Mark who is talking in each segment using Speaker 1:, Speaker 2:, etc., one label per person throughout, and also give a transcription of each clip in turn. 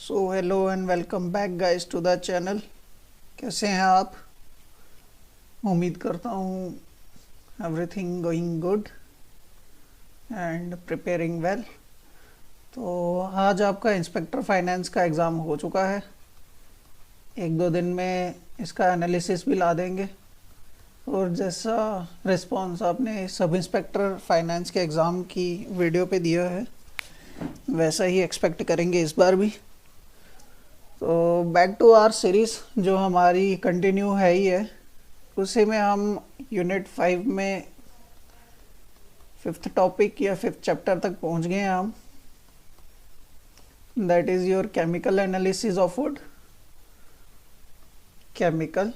Speaker 1: So hello and welcome back guys to the channel. कैसे हैं आप? उम्मीद करता हूँ everything going good and preparing well. तो आज आपका इंस्पेक्टर फाइनेंस का एग्ज़ाम हो चुका है। एक दो दिन में इसका एनालिसिस भी ला देंगे और जैसा रिस्पांस आपने सब इंस्पेक्टर फाइनेंस के एग्ज़ाम की वीडियो पे दिया है वैसा ही एक्सपेक्ट करेंगे इस बार भी। तो बैक टू आवर सीरीज़ जो हमारी कंटिन्यू है ही है, उसी में हम यूनिट 5 में 5th टॉपिक या 5th चैप्टर तक पहुंच गए हैं हम। That is your chemical analysis of food. Chemical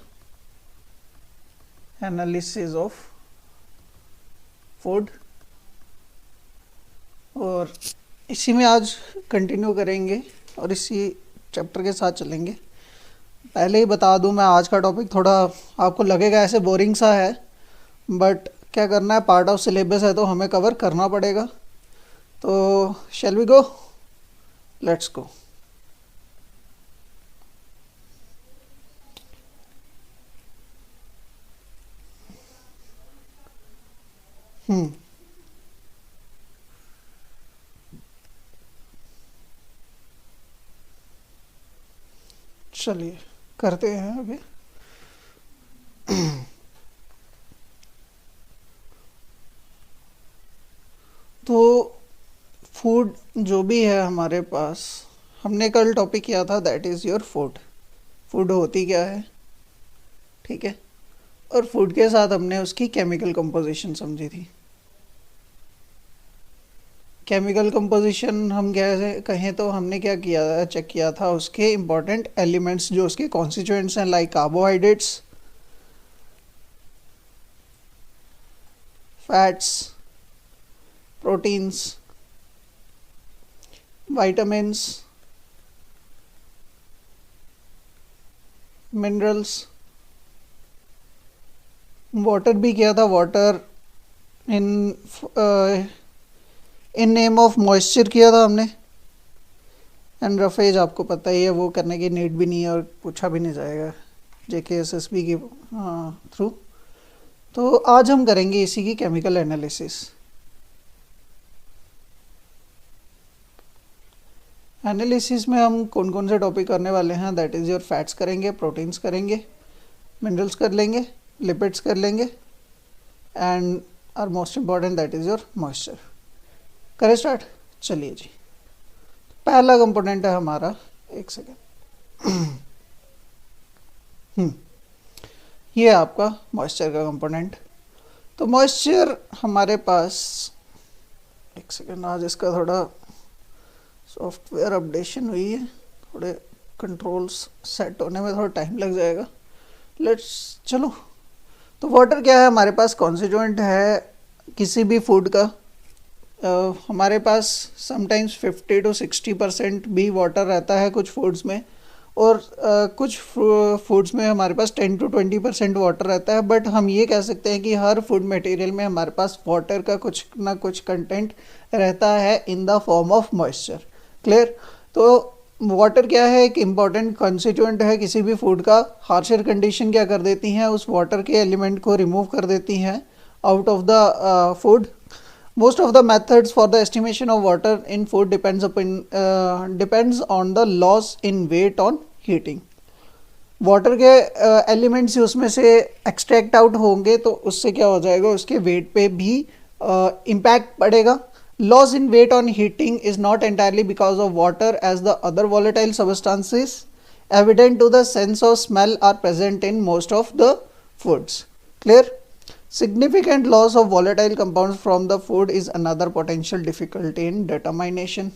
Speaker 1: analysis of food, और इसी में आज कंटिन्यू करेंगे और इसी चैप्टर के साथ चलेंगे। पहले ही बता दूं, मैं आज का टॉपिक थोड़ा आपको लगेगा ऐसे बोरिंग सा है, बट क्या करना है, पार्ट ऑफ सिलेबस है तो हमें कवर करना पड़ेगा। तो shall we go, let's go. चलिए करते हैं अभी। तो फूड जो भी है हमारे पास, हमने कल टॉपिक किया था that is your food. Food होती क्या है, ठीक है, और फूड के साथ हमने उसकी केमिकल कंपोजिशन समझी थी। केमिकल कंपोजिशन हम कैसे कहें तो हमने क्या किया, चेक किया था उसके इम्पॉर्टेंट एलिमेंट्स जो उसके कॉन्स्टिट्यूएंट्स हैं, like carbohydrates, fats, proteins, vitamins, minerals. Water भी किया था, water in in name of moisture किया था हमने। एंड रफेज आपको पता ही है, वो करने की नीड भी नहीं है और पूछा भी नहीं जाएगा JKSSB के थ्रू। तो आज हम करेंगे इसी की केमिकल एनालिसिस। एनालिसिस में हम कौन कौन से टॉपिक करने वाले हैं, दैट इज़ योर फैट्स करेंगे, प्रोटीन्स करेंगे, मिनरल्स कर लेंगे, लिपिड्स कर लेंगे, and our most important that is your moisture. करें स्टार्ट? चलिए जी। पहला कंपोनेंट है हमारा, एक सेकेंड, ये है आपका मॉइस्चर का कंपोनेंट। तो मॉइस्चर हमारे पास, एक सेकेंड, आज इसका थोड़ा सॉफ्टवेयर अपडेशन हुई है, थोड़े कंट्रोल्स सेट होने में थोड़ा टाइम लग जाएगा। लेट्स चलो। तो वाटर क्या है हमारे पास, कॉन्स्टिट्यूएंट है किसी भी फूड का। हमारे पास समटाइम्स 50 to 60% भी वाटर रहता है कुछ फूड्स में, और कुछ फूड्स में हमारे पास 10 to 20% वाटर रहता है। बट हम ये कह सकते हैं कि हर फूड मटेरियल में हमारे पास वाटर का कुछ ना कुछ कंटेंट रहता है in the form of moisture. Clear? तो वाटर क्या है, एक इम्पॉर्टेंट कॉन्स्टिट्यूएंट है किसी भी फूड का। हार्शर कंडीशन क्या कर देती हैं, उस वाटर के एलिमेंट को रिमूव कर देती हैं out of the food. Most of the methods for the estimation of water in food depends on the loss in weight on heating. Water के एलिमेंट्स ही उसमें से एक्सट्रैक्ट आउट होंगे तो उससे क्या हो जाएगा, उसके वेट पे भी इम्पैक्ट पड़ेगा। Loss in weight on heating is not entirely because of water as the other volatile substances evident to the sense of smell are present in most of the foods. Clear? Significant loss of volatile compounds from the food is another potential difficulty in determination.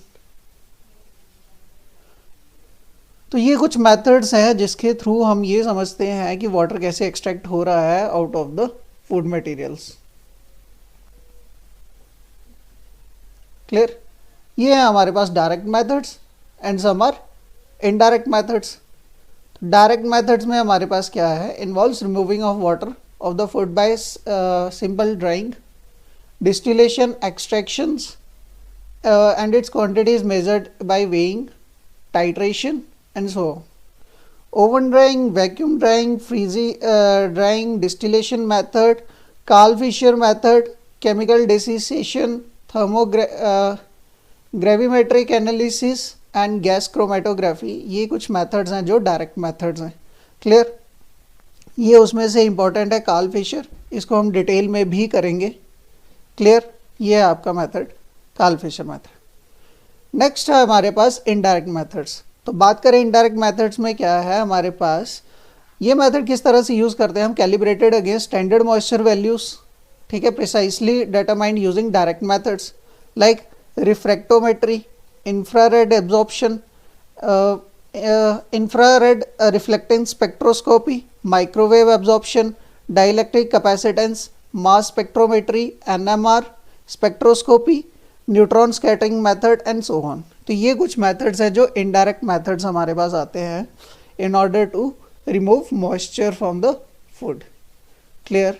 Speaker 1: तो ये कुछ methods हैं जिसके through हम ये समझते हैं कि वाटर कैसे एक्सट्रैक्ट हो रहा है out of the food materials. Clear? ये है हमारे पास direct methods and some are indirect methods. Direct methods में हमारे पास क्या है, involves removing of water of the food by simple drying, distillation, extractions, and its quantity is measured by weighing, titration, and so on. Oven drying, vacuum drying, freezing drying, distillation method, Carl Fisher method, chemical dissociation, gravimetric analysis and gas chromatography, ये कुछ methods हैं जो direct methods हैं. Clear. ये उसमें से important है Karl Fisher, इसको हम डिटेल में भी करेंगे. क्लियर. ये है आपका method Karl Fischer method. Next है हमारे पास इनडायरेक्ट मेथड्स. तो बात करें इनडायरेक्ट मेथड्स में क्या है हमारे पास. ये मेथड किस तरह से यूज़ करते हैं हम. Calibrated against standard moisture values. ठीक है. Precisely determined using direct methods like refractometry, infrared absorption, infrared reflecting spectroscopy, microwave absorption, dielectric capacitance, mass spectrometry, NMR, spectroscopy, neutron scattering method and so on. तो ये कुछ methods हैं जो indirect methods हमारे पास आते हैं in order to remove moisture from the food. Clear?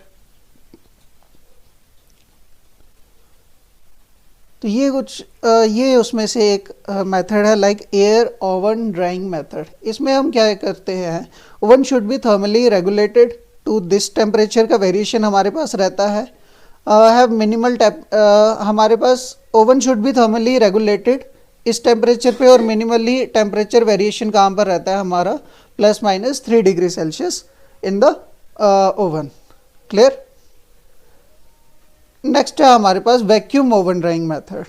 Speaker 1: तो ये कुछ ये उसमें से एक मेथड है like air oven drying method. इसमें हम क्या करते हैं, oven should be thermally regulated to this temperature का वेरिएशन हमारे पास रहता है. हैव मिनिमल हमारे पास oven should be thermally regulated इस टेम्परेचर पे, और मिनिमली टेम्परेचर वेरिएशन कहाँ पर रहता है हमारा +-3 degree Celsius in the oven. Clear. Next है हमारे पास वैक्यूम ओवन ड्राइंग मेथड.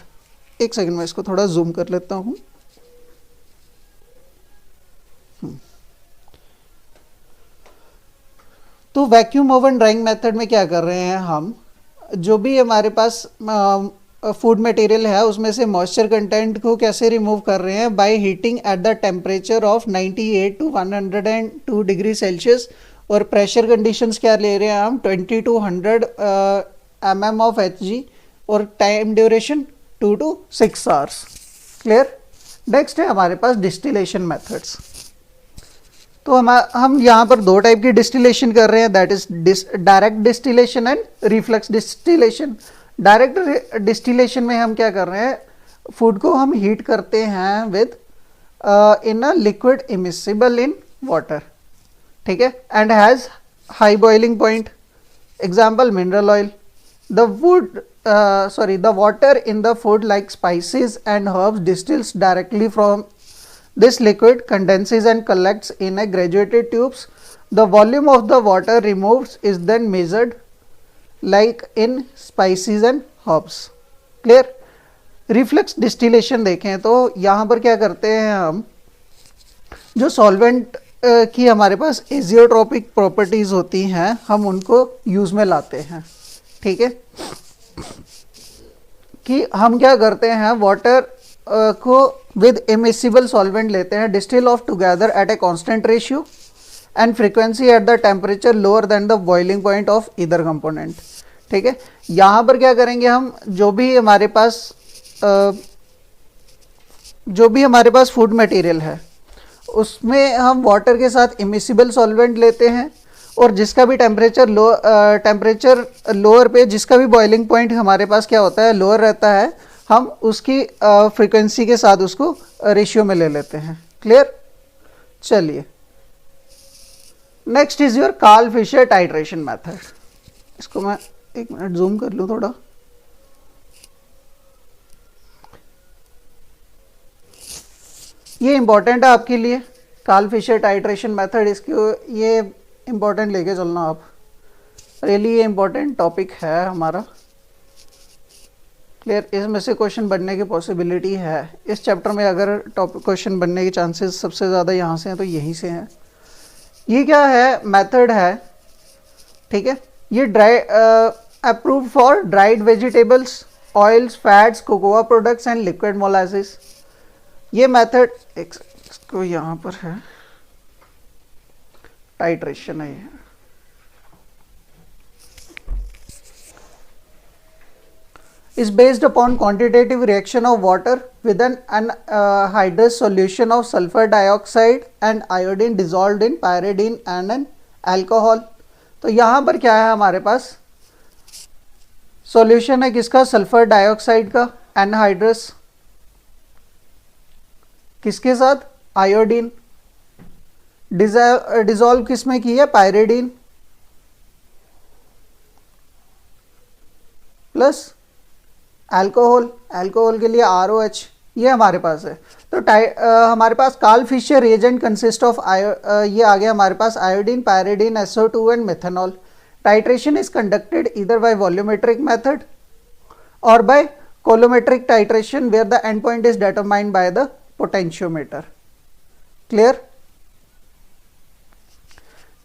Speaker 1: एक सेकंड में इसको थोड़ा जूम कर लेता हूं. तो वैक्यूम ओवन ड्राइंग मेथड में क्या कर रहे हैं हम, जो भी हमारे पास फूड मटेरियल है उसमें से मॉइस्चर कंटेंट को कैसे रिमूव कर रहे हैं, by heating eight the temperature of 98 to 102 degree Celsius. और प्रेशर कंडीशंस क्या ले रहे हैं हम, 20 to 100 mm of Hg, और time duration 2 to 6 hours. Clear. Next है हमारे पास डिस्टिलेशन मेथड्स. तो हम यहाँ पर दो टाइप की डिस्टिलेशन कर रहे हैं, that is direct distillation and reflux distillation. Direct distillation में हम क्या कर रहे हैं, फूड को हम हीट करते हैं with in a liquid immiscible in water. ठीक है. And has high boiling point. Example mineral oil. The water in the food like spices and herbs distills directly from this liquid, condenses and collects in a graduated tubes. The volume of the water removed is then measured like in spices and herbs. Clear. Reflux distillation देखें तो यहाँ पर क्या करते हैं हम, जो solvent की हमारे पास एजियोट्रोपिक प्रॉपर्टीज़ होती हैं हम उनको यूज़ में लाते हैं. ठीक है. कि हम क्या करते हैं, वाटर को विद इमिसिबल सॉल्वेंट लेते हैं, distil of together at a constant ratio and frequency eight the temperature lower than the boiling point of either component. ठीक है. यहाँ पर क्या करेंगे हम, जो भी हमारे पास फूड मटेरियल है उसमें हम वाटर के साथ इमिसिबल सॉल्वेंट लेते हैं, और जिसका भी टेम्परेचर लोअर पे, जिसका भी बॉइलिंग पॉइंट हमारे पास क्या होता है, लोअर रहता है, हम उसकी फ्रीक्वेंसी के साथ उसको रेशियो में ले लेते हैं. क्लियर. चलिए. Next is your Karl Fischer titration method. इसको मैं एक मिनट जूम कर लूँ थोड़ा. ये इंपॉर्टेंट है आपके लिए कार्ल फिशर टाइट्रेशन मेथड. इसको ये इम्पोर्टेंट लेके चलना आप. रियली ये इम्पोर्टेंट टॉपिक है हमारा. क्लियर. इसमें से क्वेश्चन बनने की पॉसिबिलिटी है इस चैप्टर में. अगर टॉपिक क्वेश्चन बनने के चांसेस सबसे ज़्यादा यहाँ से हैं तो यहीं से हैं. ये क्या है, मेथड है. ठीक है. ये approved for dried vegetables, oils, fats, cocoa products and liquid molasses. ये मेथड इसको यहाँ पर है, टाइट्रेशन है ये. is based upon quantitative reaction of water with an anhydrous solution of sulfur dioxide and iodine dissolved in pyridine and an alcohol. तो यहाँ पर क्या है हमारे पास, सॉल्यूशन है किसका, सल्फर डाइऑक्साइड का, एनहाइड्रस किसके साथ, आयोडीन, डिजॉल्व किस में की है, पायरिडीन प्लस अल्कोहल, अल्कोहल के लिए ROH, ये हमारे पास है। तो हमारे पास Karl Fischer reagent consist of ये आ गया हमारे पास iodine, pyridine, SO2 and methanol. Titration is conducted either by volumetric method और by coulometric titration where the end point is determined by the potentiometer. Clear.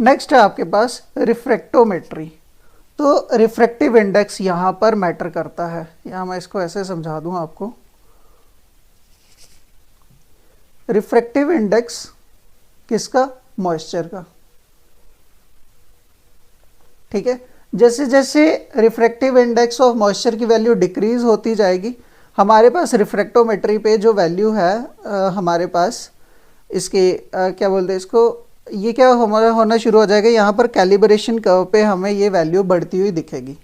Speaker 1: Next है आपके पास रिफ्रैक्टोमेट्री। तो refractive index यहां पर मैटर करता है। यहां मैं इसको ऐसे समझा दूं आपको। रिफ्रैक्टिव इंडेक्स किसका, मॉइस्चर का। ठीक है, जैसे जैसे रिफ्रैक्टिव इंडेक्स ऑफ मॉइस्चर की वैल्यू डिक्रीज होती जाएगी, हमारे पास रिफ्रैक्टोमेट्री पे जो वैल्यू है हमारे पास इसके क्या बोलते हैं इसको, ये क्या हमारा होना शुरू हो जाएगा, यहाँ पर कैलिब्रेशन कर्व पे हमें ये वैल्यू बढ़ती हुई दिखेगी।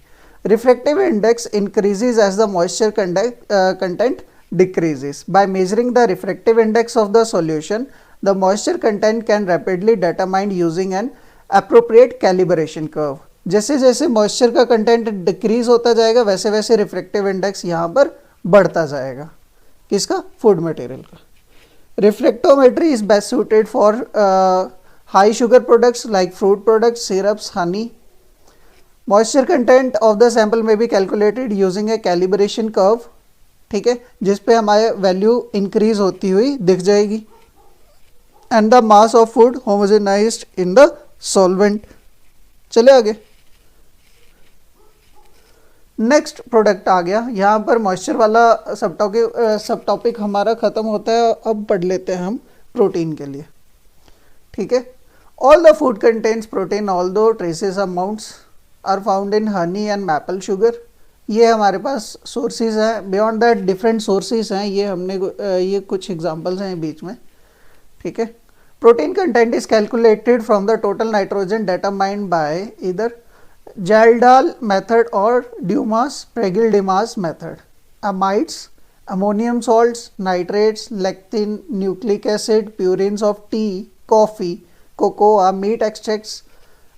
Speaker 1: Refractive index increases as the moisture content decreases. By measuring the refractive index of the solution, the moisture content can rapidly determine using an appropriate calibration curve. जैसे जैसे मॉइस्चर का content decrease होता जाएगा वैसे वैसे रिफ्रैक्टिव इंडेक्स यहाँ पर बढ़ता जाएगा। किसका, फूड मटेरियल का। Refractometry is best suited for high sugar products like fruit products, syrups, honey. Moisture content of the sample may be calculated using a calibration curve. ठीक है, जिस पे हमारे वैल्यू इंक्रीज होती हुई दिख जाएगी। And the mass of food homogenised in the solvent. चले आगे। नेक्स्ट प्रोडक्ट आ गया, यहाँ पर मॉइस्चर वाला सब टॉपिक हमारा खत्म होता है। अब पढ़ लेते हैं हम प्रोटीन के लिए। ठीक है, all the food contains protein although traces amounts are found in honey and maple sugar. ये हमारे पास सोर्सेज हैं, बियॉन्ड दैट डिफरेंट सोर्सेज हैं। ये हमने ये कुछ एग्जांपल्स हैं बीच में। ठीक है, protein content is calculated from the total nitrogen determined by either Kjeldahl method और Pregehl-Demas method. Amides, ammonium salts, nitrates, lectin, nucleic acid, purines of tea, coffee, cocoa, meat extracts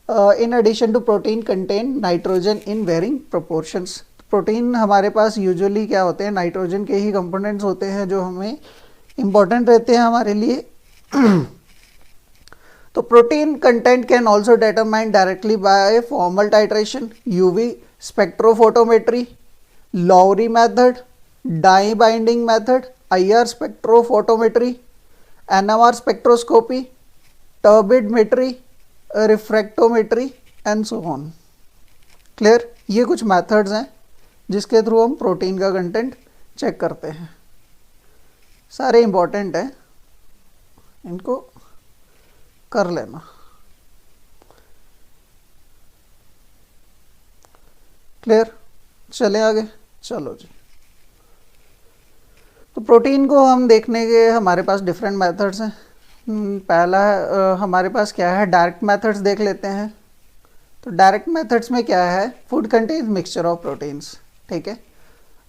Speaker 1: in addition to protein contain nitrogen in varying proportions। Protein हमारे पास usually क्या होते हैं, nitrogen के ही components होते हैं जो हमें इम्पोर्टेंट रहते हैं हमारे लिए। तो protein content can also determine directly by formal titration, UV spectrophotometry, Lowry method, dye binding method, IR spectrophotometry, NMR spectroscopy, turbidimetry, refractometry and so on. Clear, ये कुछ मेथड्स हैं जिसके थ्रू हम प्रोटीन का कंटेंट चेक करते हैं। सारे important हैं, इनको कर लेना। क्लियर, चले आगे। चलो जी, तो प्रोटीन को हम देखने के हमारे पास डिफरेंट मेथड्स हैं। पहला हमारे पास क्या है, डायरेक्ट मेथड्स देख लेते हैं। तो डायरेक्ट मेथड्स में क्या है, food contains mixture of proteins. ठीक है,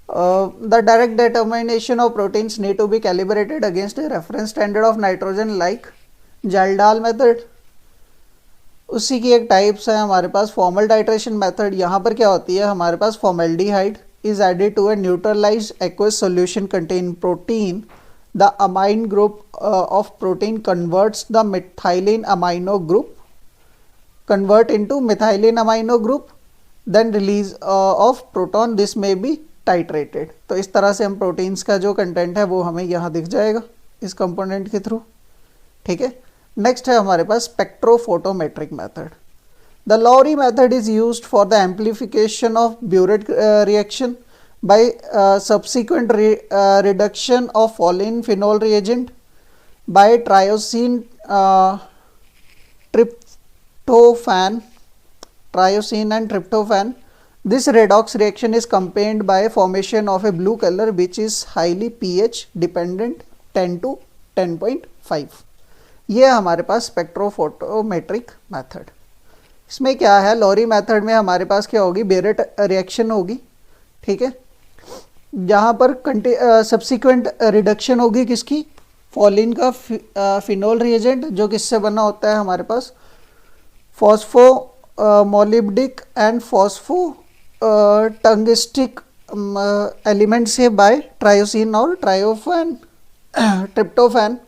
Speaker 1: the direct determination of proteins need to be calibrated against a reference standard of nitrogen like Kjeldahl method. उसी की एक टाइप्स है हमारे पास फॉर्मल टाइट्रेशन मेथड। यहाँ पर क्या होती है, हमारे पास formaldehyde is added to a neutralized aqueous solution contain protein. The amine group of protein converts the methylene amino group into methylene amino group, then release of proton. This may be titrated। तो इस तरह से हम proteins का जो content है वो हमें यहाँ दिख जाएगा इस कंपोनेंट के थ्रू। ठीक है, नेक्स्ट है हमारे पास spectrophotometric method. The Lowry method is used for the amplification of biuret reaction by subsequent reduction of Folin phenol reagent by triosine and tryptophan. This redox reaction is accompanied by formation of a blue color which is highly pH dependent 10 to 10.5। ये हमारे पास spectrophotometric method. इसमें क्या है, lorry method में हमारे पास क्या होगी, ब्यूरेट रिएक्शन होगी। ठीक है, जहाँ पर सब्सिक्वेंट रिडक्शन होगी किसकी, फॉलिन का फिनोल रिएजेंट जो किससे बना होता है हमारे पास, फॉस्फो मोलिब्डिक एंड फॉस्फो टंगिस्टिक एलिमेंट से बाय ट्रायोसिन और ट्रायोफैन ट्रिप्टोफैन।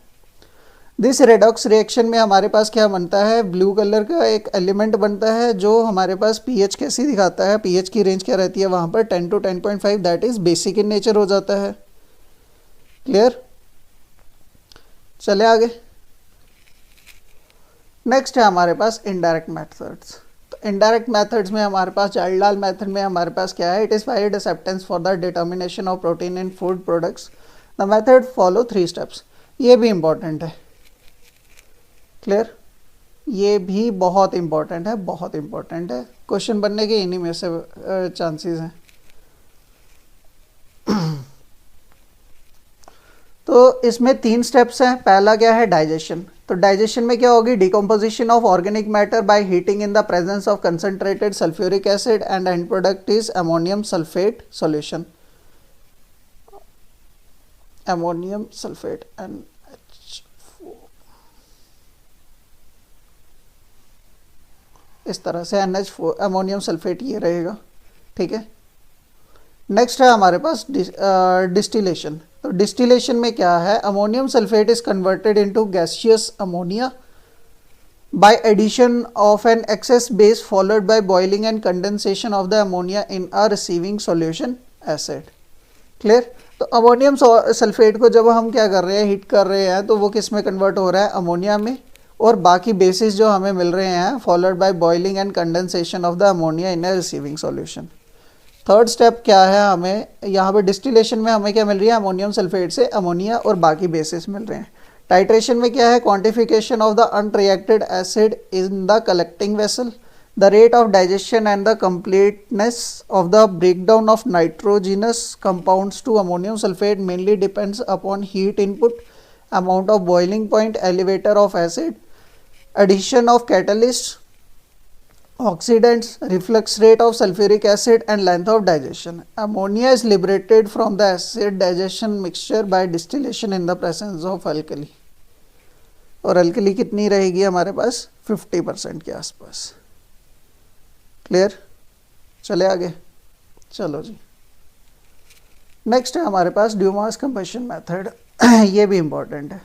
Speaker 1: दिस रेडॉक्स रिएक्शन में हमारे पास क्या बनता है, ब्लू कलर का एक एलिमेंट बनता है जो हमारे पास पीएच कैसी दिखाता है, पीएच की रेंज क्या रहती है वहाँ पर 10 to 10.5, that is basic in nature हो जाता है। क्लियर, चले आगे। नेक्स्ट है हमारे पास इनडायरेक्ट मेथड्स। तो इनडायरेक्ट मेथड्स में हमारे पास जाल्डाल मेथड में हमारे पास क्या है, it is FIDE acceptance for the determination of protein in food products. The method follow 3 steps. ये भी इंपॉर्टेंट है। क्लियर, ये भी बहुत इंपॉर्टेंट है, बहुत इंपॉर्टेंट है, क्वेश्चन बनने के इन्हीं में से चांसेस हैं। तो इसमें 3 स्टेप्स हैं। पहला क्या है, डाइजेशन। तो डाइजेशन में क्या होगी, decomposition of organic matter by heating in the presence of concentrated sulphuric acid and and product is ammonium sulphate solution. Ammonium sulphate and इस तरह से NH4 अमोनियम सल्फेट ये रहेगा। ठीक है, नेक्स्ट है हमारे पास डिस्टिलेशन। तो डिस्टिलेशन में क्या है, ammonium sulphate is converted into gaseous ammonia by addition of an excess base followed by boiling and condensation of the ammonia in a receiving solution acid। Clear, तो अमोनियम सल्फेट को जब हम क्या कर रहे हैं, हीट कर रहे हैं, तो वो किस में कन्वर्ट हो रहा है, अमोनिया में, और बाकी बेसिस जो हमें मिल रहे हैं followed by boiling and condensation of the ammonia in A receiving solution. Third step क्या है, हमें यहाँ पे डिस्टिलेशन में हमें क्या मिल रही है, अमोनियम सल्फेट से अमोनिया और बाकी बेसिस मिल रहे हैं। टाइट्रेशन में क्या है, quantification of the unreacted acid in the collecting vessel, the rate of digestion and the completeness of the breakdown of nitrogenous compounds to ammonium sulfate mainly depends upon heat input, amount of boiling point, elevator of acid, addition of catalysts, oxidants, reflux rate of sulfuric acid and length of digestion. Ammonia is liberated from the acid digestion mixture by distillation in the presence of alkali। और alkali कितनी रहेगी हमारे पास, 50% के आसपास। Clear, चले आगे। चलो जी, next है हमारे पास ड्यूमास कंबशन मेथड। ये भी इंपॉर्टेंट है।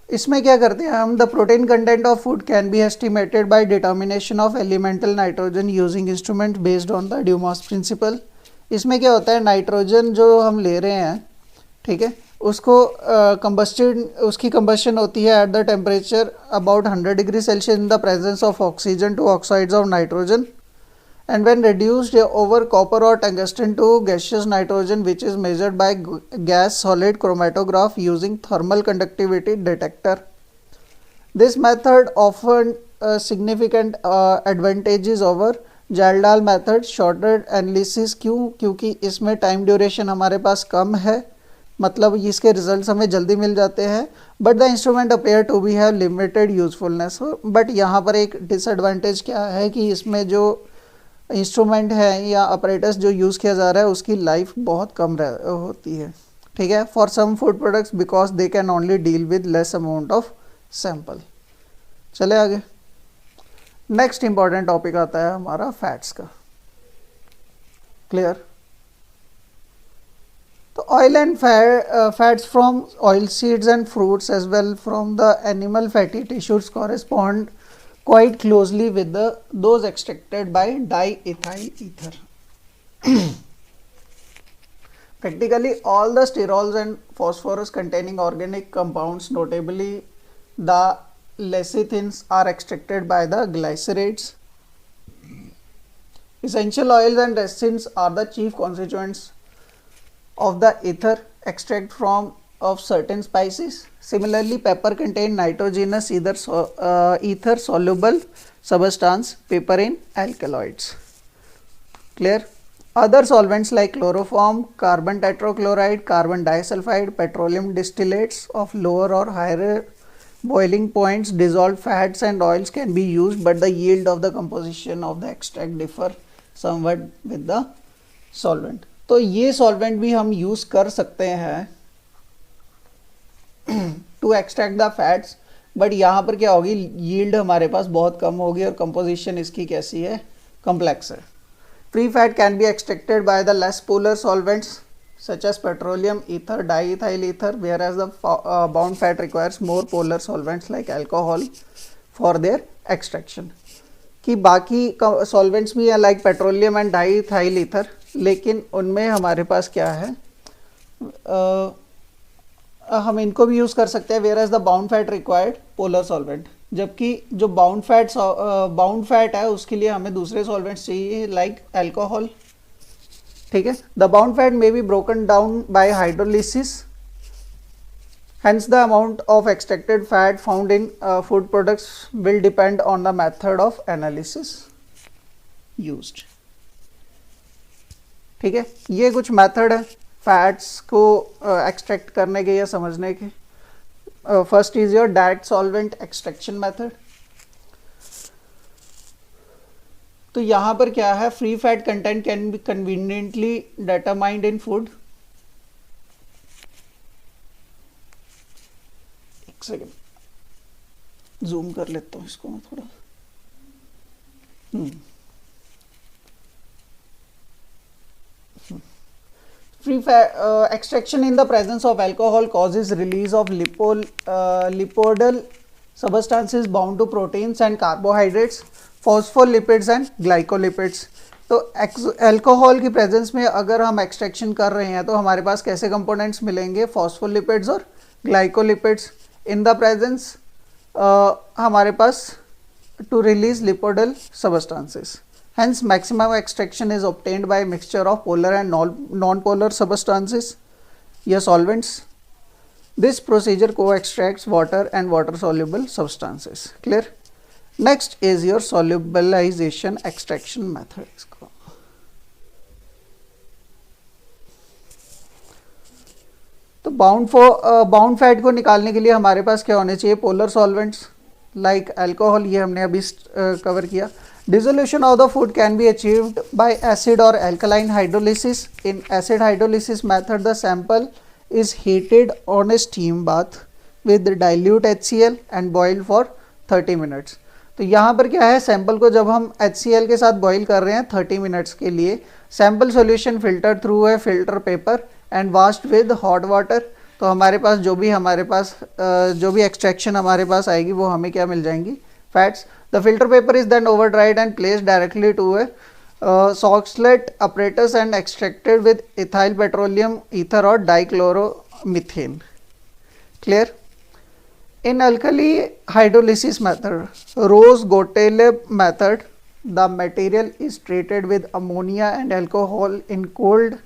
Speaker 1: इसमें क्या करते हैं हम, the protein content of food can be estimated by determination of elemental nitrogen using instrument based on the Dumas principle. इसमें क्या होता है, नाइट्रोजन जो हम ले रहे हैं, ठीक है, उसको उसकी कंबस्शन होती है at the temperature about 100 degree Celsius in the presence of oxygen to oxides of nitrogen, and when reduced over copper or tungsten to gaseous nitrogen, which is measured by gas solid chromatograph using thermal conductivity detector. This method often significant advantages over Kjeldahl method, shorter analysis. क्योंकि इसमें time duration हमारे पास कम है, मतलब इसके results हमें जल्दी मिल जाते हैं, but the instrument appear to be have limited usefulness. But यहाँ पर एक डिसएडवांटेज क्या है कि इसमें जो इंस्ट्रूमेंट है या अपरेटस जो यूज़ किया जा रहा है उसकी लाइफ बहुत कम होती है। ठीक है, for some food products because they can only deal with less amount of sample. चले आगे। नेक्स्ट इंपॉर्टेंट टॉपिक आता है हमारा फैट्स का। क्लियर, तो oil and fats from oil seeds and fruits as well from the animal fatty tissues correspond quite closely with those extracted by diethyl ether. Practically all the sterols and phosphorus containing organic compounds, notably the lecithins, are extracted by the glycerides. Essential oils and resins are the chief constituents of the ether extract from of certain spices. Similarly, pepper contain nitrogenous ether soluble substance, pepper in alkaloids. Clear. Other solvents like chloroform, carbon tetrachloride, carbon disulfide, petroleum distillates of lower or higher boiling points, dissolved fats and oils can be used, but the yield of the composition of the extract differ somewhat with the solvent. तो ये solvent भी हम use कर सकते हैं to extract the fats, but यहाँ पर क्या होगी, yield हमारे पास बहुत कम होगी और composition इसकी कैसी है, complex है. Free fat can be extracted by the less polar solvents such as petroleum, ether, diethyl ether, whereas the bound fat requires more polar solvents like alcohol for their extraction. कि बाकी solvents भी हैं like petroleum and diethyl ether, लेकिन उनमें हमारे पास क्या है, हम इनको भी यूज़ कर सकते हैं, whereas the bound fat required polar solvent, जबकि जो बाउंड फैट है उसके लिए हमें दूसरे सॉल्वेंट्स चाहिए लाइक अल्कोहल. ठीक है. The bound fat may be broken down by hydrolysis, hence the amount of extracted fat found in food products will depend on the method of analysis used. ठीक है. ये कुछ मेथड है fats को extract करने के या समझने के. First is your direct solvent extraction method. तो यहाँ पर क्या है, free fat content can be conveniently determined in food. एक सेकेंड जूम कर लेता हूँ इसको मैं थोड़ा. Free fat extraction in the presence of alcohol causes release of lipodal substances bound to proteins and carbohydrates, phospholipids and glycolipids. तो alcohol की presence में अगर हम एक्सट्रैक्शन कर रहे हैं तो हमारे पास कैसे कंपोनेंट्स मिलेंगे, फॉस्फोलिपिड्स और ग्लाइकोलिपिड्स. इन द प्रेजेंस हमारे पास to release lipoidal substances. Hence, maximum extraction is obtained by a mixture of polar and non-polar substances, या solvents. This procedure co-extracts water and water-soluble substances. Clear? Next is your solubilization extraction method. तो bound fat को निकालने के लिए हमारे पास क्या होने चाहिए, पोलर सॉल्वेंट्स लाइक अल्कोहल, ये हमने अभी कवर किया. Dissolution of the food can be achieved by acid or alkaline hydrolysis. In acid hydrolysis method, the sample is heated on a steam bath with dilute HCl and boiled for 30 minutes. तो यहाँ पर क्या है, sample को जब हम HCl के साथ बॉईल कर रहे हैं 30 मिनट्स के लिए, सैंपल सॉल्यूशन फिल्टर थ्रू है filter paper and washed with hot water. तो हमारे पास जो भी एक्सट्रैक्शन हमारे पास आएगी वो हमें क्या मिल जाएंगी, fats. The filter paper is then over dried and placed directly to a Soxhlet apparatus and extracted with ethyl petroleum ether or dichloromethane. Clear? In alkali hydrolysis method, Rose-Gottlieb method, the material is treated with ammonia and alcohol in cold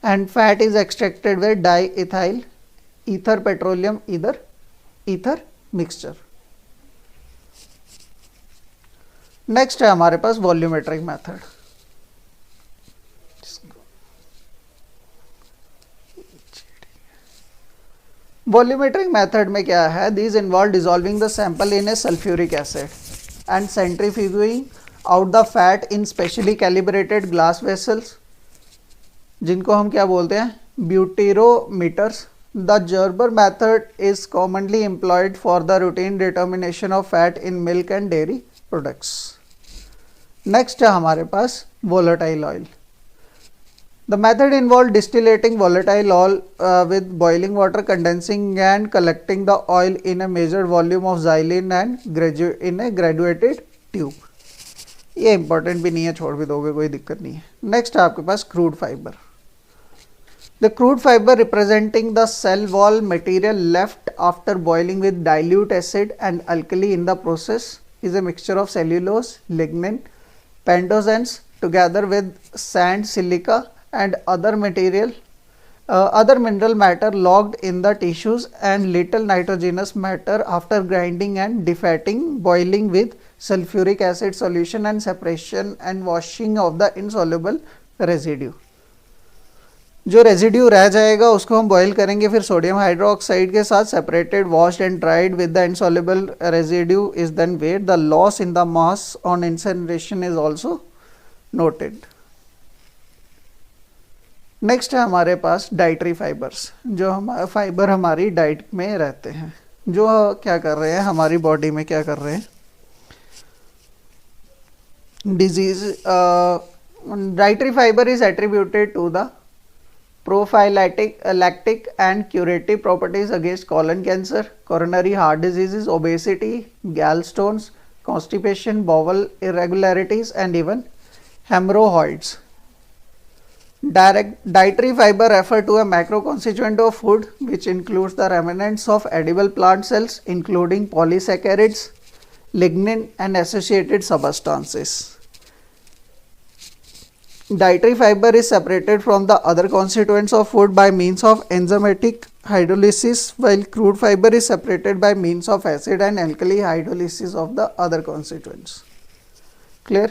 Speaker 1: and fat is extracted with diethyl ether petroleum ether mixture. Next है हमारे पास volumetric method. Volumetric method में क्या है, these involve dissolving the sample in a sulphuric acid and centrifuging out the fat in specially calibrated glass vessels, जिनको हम क्या बोलते हैं, butyrometers. The Gerber method is commonly employed for the routine determination of fat in milk and dairy products. Next है हमारे पास volatile oil. The method involved distillating volatile oil with boiling water, condensing and collecting the oil in a measured volume of xylene and in a graduated tube. ये important भी नहीं है, छोड़ भी दोगे कोई दिक्कत नहीं है. नेक्स्ट है आपके पास crude fibre. The crude fiber representing the cell wall material left after boiling with dilute acid and alkali in the process is a mixture of cellulose, lignin, pentosanes together with sand, silica and other mineral matter locked in the tissues and little nitrogenous matter after grinding and defatting, boiling with sulfuric acid solution and separation and washing of the insoluble residue. जो residue रह जाएगा उसको हम boil करेंगे फिर sodium hydroxide के साथ, separated, washed and dried with the insoluble residue is then weighed. The loss in the mass on incineration is also noted. Next है हमारे पास डाइटरी फाइबर्स, जो हमारे फाइबर हमारी डाइट में रहते हैं, जो क्या कर रहे हैं हमारी बॉडी में, क्या कर रहे हैं, disease. Dietary fibre is attributed to the prophylactic lactic and curative properties against colon cancer, coronary heart diseases, obesity, gallstones, constipation, bowel irregularities and even hemorrhoids. Dietary fiber refer to a macro constituent of food which includes the remnants of edible plant cells including polysaccharides, lignin and associated substances. Dietary fiber is separated from the other constituents of food by means of enzymatic hydrolysis, while crude fiber is separated by means of acid and alkali hydrolysis of the other constituents. Clear?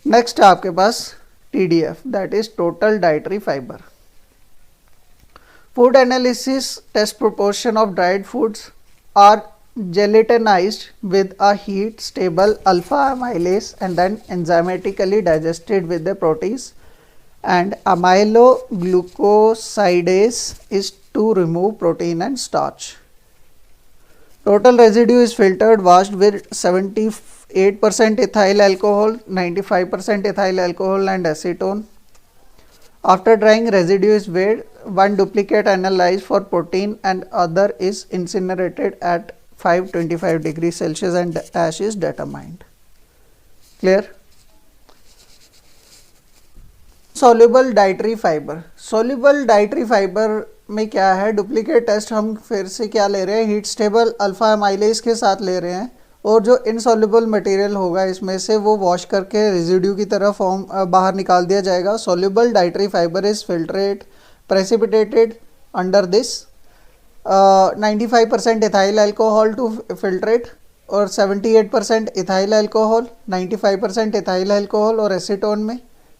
Speaker 1: Next है आपके पास TDF, that is total dietary fiber. Food analysis test proportion of dried foods are gelatinized with a heat stable alpha amylase and then enzymatically digested with the protease, and amyloglucosidase is to remove protein and starch. Total residue is filtered, washed with 78% ethyl alcohol, 95% ethyl alcohol and acetone. After drying, residue is weighed, one duplicate analyzed for protein and other is incinerated at 525 degrees Celsius and ash is determined. Clear? Soluble dietary fiber. Soluble dietary fiber में क्या है, duplicate test हम फिर से क्या ले रहे हैं, हीट स्टेबल अल्फा एमाइलेज के साथ ले रहे हैं, और जो इनसॉल्युबल मटेरियल होगा इसमें से वो वॉश करके रेजिड्यू की तरह फॉर्म बाहर निकाल दिया जाएगा. Soluble dietary fibre is filtrate precipitated under this 95% ethyl alcohol to filtrate और 78% इथाइल अल्कोहल, 95% इथाइल अल्कोहल और एसीटोन में.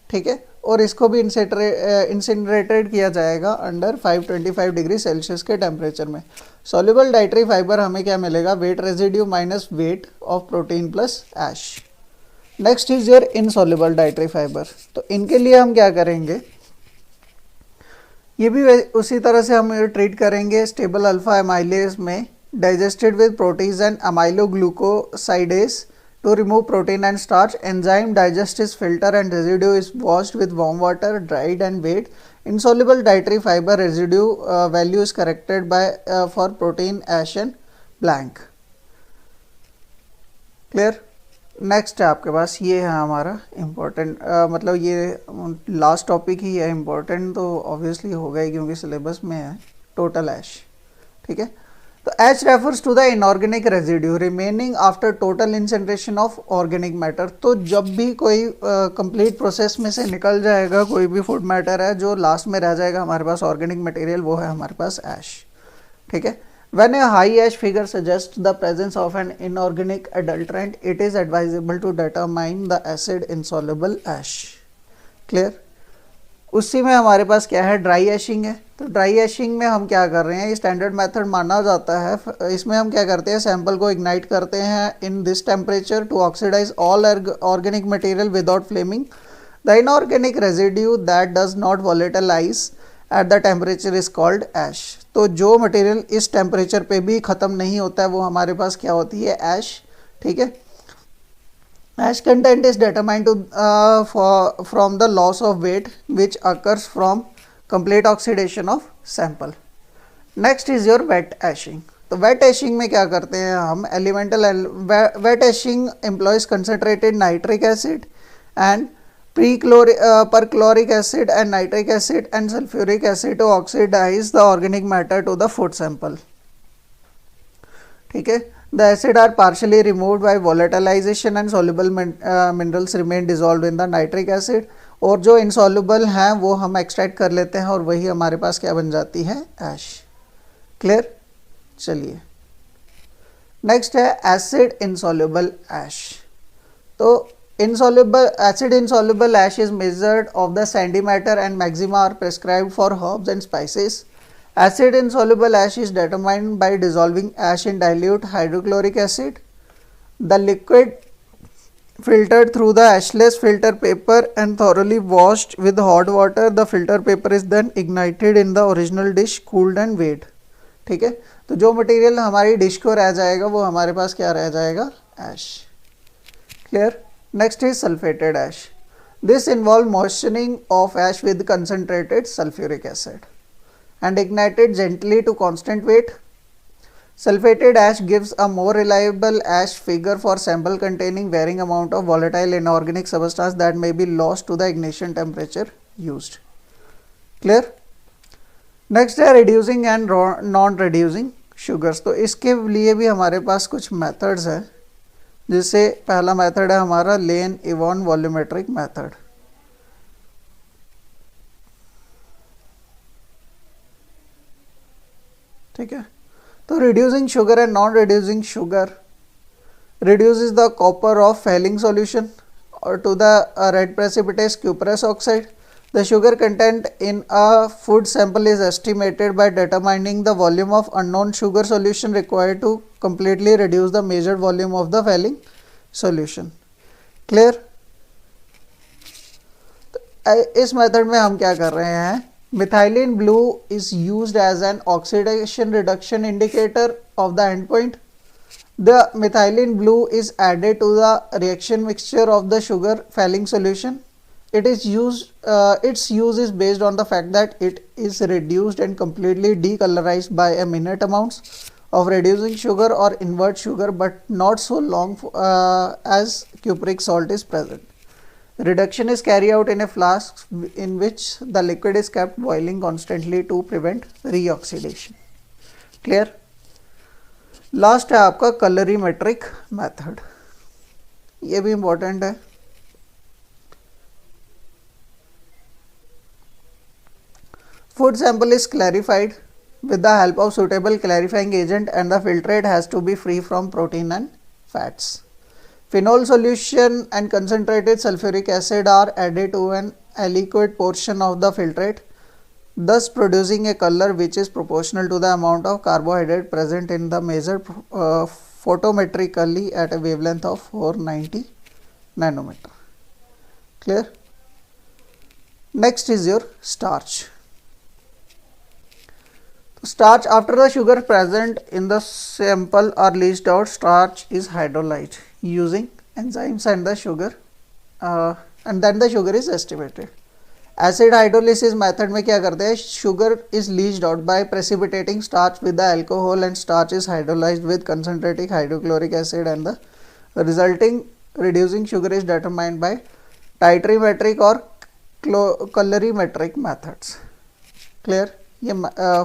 Speaker 1: ठीक है, और इसको भी इंसिनरेटेड किया जाएगा अंडर 525 डिग्री सेल्सियस के टेम्परेचर में. सॉल्युबल डाइटरी फाइबर हमें क्या मिलेगा, weight residue minus weight of protein plus ash. Next is your insoluble dietary fibre. तो इनके लिए हम क्या करेंगे, ये भी उसी तरह से हम ट्रीट करेंगे. स्टेबल अल्फा एमाइलेज में digested with protease and amyloglucosidase to remove protein and starch. Enzyme digest is filter and residue is washed with warm water, dried and weighed. Insoluble dietary fiber residue value is corrected by for protein, ash and blank. Clear? Next है आपके पास, ये है हमारा important, मतलब ये last topic ही है important, तो obviously होगा ही क्योंकि सिलेबस में है. टोटल ऐश. ठीक है, तो H refers to the inorganic residue remaining after total incineration of organic matter. तो जब भी कोई कंप्लीट प्रोसेस में से निकल जाएगा कोई भी फूड मैटर है, जो लास्ट में रह जाएगा हमारे पास ऑर्गेनिक मटेरियल, वो है हमारे पास ऐश. ठीक है, when a high ash figure suggests the presence of an inorganic adulterant, it is advisable to determine the acid insoluble ash. Clear? उसी में हमारे पास क्या है, ड्राई एशिंग है. तो ड्राई एशिंग में हम क्या कर रहे हैं, स्टैंडर्ड मेथड माना जाता है. इसमें हम क्या करते हैं, सैंपल को इग्नाइट करते हैं in this temperature to oxidize all organic material without flaming. The inorganic residue that does not volatilize at the temperature is called ash. तो जो मटेरियल इस टेम्परेचर पे भी ख़त्म नहीं होता है वो हमारे पास क्या होती है, ऐश. ठीक है, ash content is determined from the loss of weight which occurs from complete oxidation of sample. Next is your wet ashing. तो wet ashing में क्या करते हैं हम, elemental wet ashing employs concentrated nitric acid and perchloric acid and nitric acid and sulfuric acid to oxidize the organic matter to the food sample. ठीक है, the acid are partially removed by volatilization and soluble minerals remain dissolved in the nitric acid. और जो insoluble हैं वो हम extract कर लेते हैं और वही हमारे पास क्या बन जाती है, ऐश. क्लियर? चलिए नेक्स्ट है एसिड insoluble ऐश. तो Insoluble acid insoluble ash is measured of the sandy matter and maxima are prescribed for herbs and spices. Acid insoluble ash is determined by dissolving ash in dilute hydrochloric acid. The liquid filtered through the ashless filter paper and thoroughly washed with hot water. The filter paper is then ignited in the original dish, cooled and weighed. ठीक है, तो जो material हमारी dish को रह जाएगा वो हमारे पास क्या रह जाएगा, ash. Clear. Next is sulphated ash. This involve moistening of ash with concentrated sulphuric acid and ignited gently to constant weight. Sulfated ash gives a more reliable ash figure for sample containing varying amount of volatile inorganic substance that may be lost to the ignition temperature used. Clear? Next है reducing and non-reducing sugars. तो इसके लिए भी हमारे पास कुछ methods है, जिससे पहला method है हमारा Lane Evon volumetric method. ठीक है, तो reducing sugar and non-reducing sugar reduces the copper of Fehling solution or to the red precipitous cuprous oxide. The sugar content in a food sample is estimated by determining the volume of unknown sugar solution required to completely reduce the measured volume of the Fehling solution. Clear? इस method में हम क्या कर रहे हैं, methylene blue is used as an oxidation reduction indicator of the endpoint. The methylene blue is added to the reaction mixture of the sugar Fehling solution. Its use is based on the fact that it is reduced and completely decolorized by a minute amounts of reducing sugar or invert sugar, but not so long as cupric salt is present. Reduction is carried out in a flask in which the liquid is kept boiling constantly to prevent reoxidation. Clear? Last है आपका colorimetric method. ये भी important है. Food sample is clarified with the help of suitable clarifying agent and the filtrate has to be free from protein and fats. Phenol solution and concentrated sulfuric acid are added to an aliquot portion of the filtrate, thus producing a color which is proportional to the amount of carbohydrate present in the measured photometrically at a wavelength of 490 nanometer. Clear? Next is your starch. Starch, after the sugar present in the sample are leached out, starch is hydrolyzed using enzymes and the sugar and then the sugar is estimated. Acid hydrolysis method में क्या करते हैं, sugar is leached out by precipitating starch with the alcohol and starch is hydrolyzed with concentrated hydrochloric acid and the resulting reducing sugar is determined by titrimetric or colorimetric methods. Clear? ये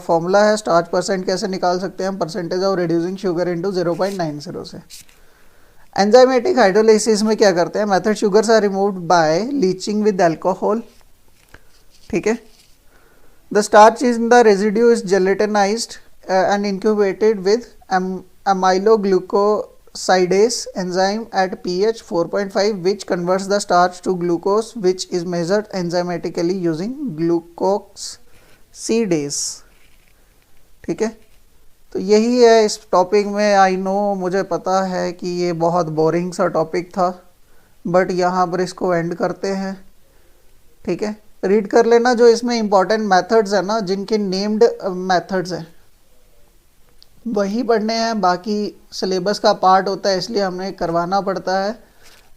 Speaker 1: formula है, starch percent कैसे निकाल सकते हैं हम, percentage of reducing sugar into 0.90 से. Enzymatic hydrolysis में क्या करते हैं, method sugars are removed by leaching with alcohol. ठीक है, the starch in the residue is gelatinized and incubated with amyloglucosidase enzyme at pH 4.5 which converts the starch to glucose which is measured enzymatically using glucosidase. ठीक है, तो यही है इस topic में. I know, मुझे पता है कि ये बहुत बोरिंग सा टॉपिक था, बट यहाँ पर इसको एंड करते हैं. ठीक है, रीड कर लेना जो इसमें इंपॉर्टेंट मेथड्स है ना, जिनके नेम्ड मेथड्स हैं वही पढ़ने हैं. बाकी सिलेबस का पार्ट होता है इसलिए हमें करवाना पड़ता है.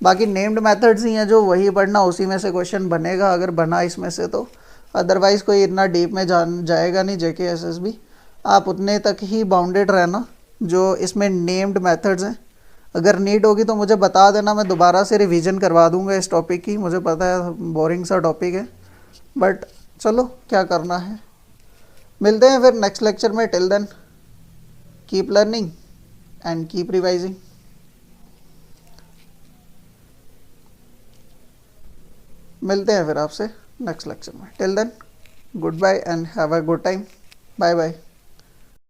Speaker 1: बाकी नेम्ड मेथड्स ही हैं जो वही पढ़ना, उसी में से क्वेश्चन बनेगा अगर बना इसमें से तो. अदरवाइज़ कोई इतना डीप में जाएगा नहीं जेके एसएसबी. आप उतने तक ही बाउंडेड रहना जो इसमें नेम्ड मेथड्स हैं. अगर नीड होगी तो मुझे बता देना, मैं दोबारा से रिवीजन करवा दूंगा इस टॉपिक की. मुझे पता है बोरिंग सा टॉपिक है, बट चलो क्या करना है. मिलते हैं फिर नेक्स्ट लेक्चर में. Till then keep learning and keep revising. मिलते हैं फिर आपसे नेक्स्ट लेक्चर में. Till then goodbye and have a good time. Bye bye.